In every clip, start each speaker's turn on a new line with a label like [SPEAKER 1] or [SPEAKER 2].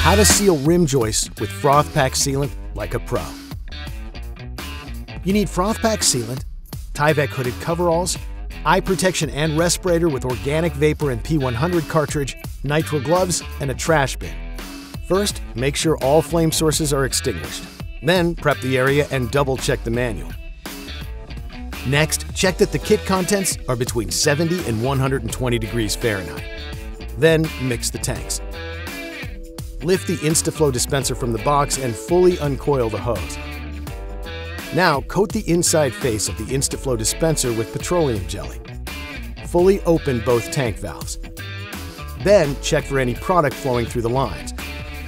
[SPEAKER 1] How to seal rim joists with FROTH-PAK sealant like a pro. You need FROTH-PAK sealant, Tyvek hooded coveralls, eye protection and respirator with organic vapor and P100 cartridge, nitrile gloves, and a trash bin. First, make sure all flame sources are extinguished. Then, prep the area and double-check the manual. Next, check that the kit contents are between 70 and 120 degrees Fahrenheit. Then, mix the tanks. Lift the InstaFlow dispenser from the box and fully uncoil the hose. Now, coat the inside face of the InstaFlow dispenser with petroleum jelly. Fully open both tank valves. Then, check for any product flowing through the lines.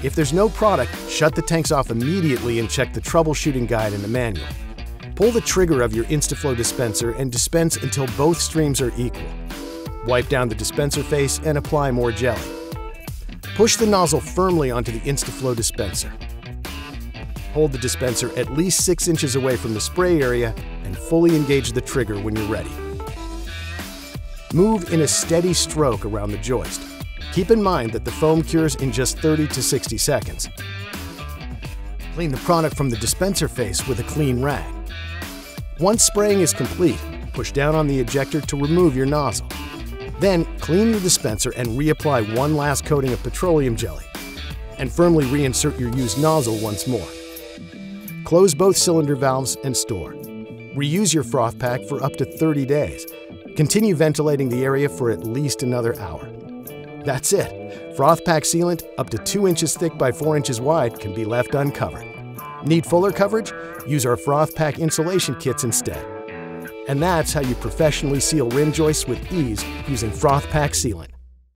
[SPEAKER 1] If there's no product, shut the tanks off immediately and check the troubleshooting guide in the manual. Pull the trigger of your InstaFlow dispenser and dispense until both streams are equal. Wipe down the dispenser face and apply more jelly. Push the nozzle firmly onto the InstaFlow dispenser. Hold the dispenser at least 6 inches away from the spray area and fully engage the trigger when you're ready. Move in a steady stroke around the joist. Keep in mind that the foam cures in just 30 to 60 seconds. Clean the product from the dispenser face with a clean rag. Once spraying is complete, push down on the ejector to remove your nozzle. Then, clean your dispenser and reapply one last coating of petroleum jelly. And firmly reinsert your used nozzle once more. Close both cylinder valves and store. Reuse your FROTH-PAK for up to 30 days. Continue ventilating the area for at least another hour. That's it. FROTH-PAK sealant, up to 2 inches thick by 4 inches wide, can be left uncovered. Need fuller coverage? Use our FROTH-PAK insulation kits instead. And that's how you professionally seal rim joists with ease using FROTH-PAK sealant.